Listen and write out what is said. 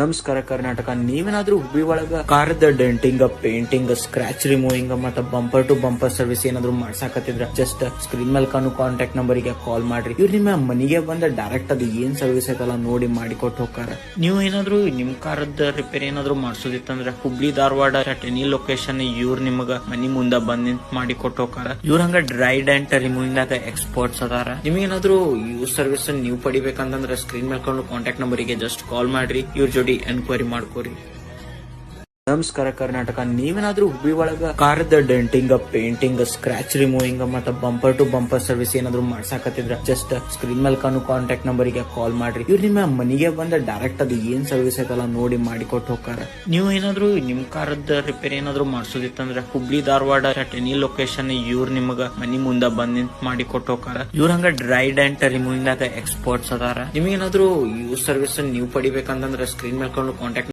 ನಮಸ್ಕಾರ ಕರ್ನಾಟಕ. ನೀವೇನಾದ್ರೂ ಹುಬ್ಬಳ್ಳಿ ಒಳಗ ಕಾರದ ಡೆಂಟಿಂಗ್, ಪೇಂಟಿಂಗ್, ಸ್ಕ್ರಾಚ್ ರಿಮೂವಿಂಗ್ ಮತ್ತ ಬಂಪರ್ ಟು ಬಂಪರ್ ಸರ್ವಿಸ್ ಏನಾದ್ರು ಮಾಡ್ಸಾಕತ್ತಿದ್ರ ಜಸ್ಟ್ ಸ್ಕ್ರೀನ್ ಮೇಲೆ ಕಾಣು ಕಾಂಟ್ಯಾಕ್ಟ್ ನಂಬರ್ ಗೆ ಕಾಲ್ ಮಾಡ್ರಿ. ಇವ್ರು ನಿಮ್ಮ ಮನೆಗೆ ಬಂದ ಡೈರೆಕ್ಟ್ ಅದು ಏನ್ ಸರ್ವಿಸ್ ಐತಲ್ಲ ನೋಡಿ ಮಾಡಿಕೊಟ್ಟು ಹೋಗ್ತಾರ. ನೀವು ಏನಾದ್ರು ನಿಮ್ ಕಾರದ ರಿಪೇರಿ ಏನಾದ್ರು ಮಾಡ್ಸೋದಿತ್ತಂದ್ರ Hubli Dharwad at any location ಇವ್ರು ನಿಮಗ ಮನಿ ಮುಂದ ಬಂದ್ ನಿಂತ್ ಮಾಡಿ ಕೊಟ್ಟು ಹೋಗ್ತಾರ. ಇವ್ರ ಹಂಗ ಡ್ರೈ ಡೆಂಟ್ ರಿಮೂವಿಂಗ್ ದಾಗ ಎಕ್ಸ್ಪರ್ಟ್ಸ್ ಅದಾರ. ನಿಮಗೇನಾದ್ರು ಯೂಸ್ ಸರ್ವಿಸ್ ನೀವು ಪಡಿಬೇಕಂತಂದ್ರ ಸ್ಕ್ರೀನ್ ಮೇಲೆ ಕಾಣು ಕಾಂಟ್ಯಾಕ್ಟ್ ನಂಬರ್ ಗೆ ಜಸ್ಟ್ ಕಾಲ್ ಮಾಡ್ರಿ. ಇವ್ರ ಜೋಡಿ ಎನ್ಕ್ವೈರಿ ಮಾಡ್ಕೋರಿ. ನಮಸ್ಕಾರ ಕರ್ನಾಟಕ. ನೀವೇನಾದ್ರೂ ಹುಬ್ಬಳ್ಳಿ ಒಳಗ ಕಾರದ ಡೆಂಟಿಂಗ್, ಪೇಂಟಿಂಗ್, ಸ್ಕ್ರಾಚ್ ರಿಮೂವಿಂಗ್ ಮತ್ತ ಬಂಪರ್ ಟು ಬಂಪರ್ ಸರ್ವಿಸ್ ಏನಾದ್ರು ಮಾಡ್ಸಾಕತ್ತಿದ್ರ ಜಸ್ಟ್ ಸ್ಕ್ರೀನ್ ಮೇಲೆ ಕಾಣು ಕಾಂಟ್ಯಾಕ್ಟ್ ನಂಬರ್ ಗೆ ಕಾಲ್ ಮಾಡ್ರಿ. ಇವ್ರು ನಿಮ್ಮ ಮನೆಗೆ ಬಂದ ಡೈರೆಕ್ಟ್ ಅದು ಏನ್ ಸರ್ವಿಸ್ ಐತಲ್ಲ ನೋಡಿ ಮಾಡಿಕೊಟ್ಟು ಹೋಗ್ತಾರ. ನೀವು ಏನಾದ್ರು ನಿಮ್ ಕಾರದ ರಿಪೇರಿ ಏನಾದ್ರು ಮಾಡ್ಸೋದಿತ್ತಂದ್ರ Hubli Dharwad at any location ಇವ್ರು ನಿಮಗ ಮನಿ ಮುಂದ ಬಂದ್ ನಿಂತ್ ಮಾಡಿ ಕೊಟ್ಟು ಹೋಗ್ತಾರ. ಇವ್ರ ಹಂಗ ಡ್ರೈ ಡೆಂಟ್ ರಿಮೂವಿಂಗ್ ದಾಗ ಎಕ್ಸ್ಪರ್ಟ್ಸ್ ಅದಾರ. ನಿಮಗೇನಾದ್ರು ಯೂಸ್ ಸರ್ವಿಸ್ ನೀವು ಪಡಿಬೇಕಂತಂದ್ರ ಸ್ಕ್ರೀನ್ ಮೇಲೆ ಕಾಣು ಕಾಂಟ್ಯಾಕ್ಟ್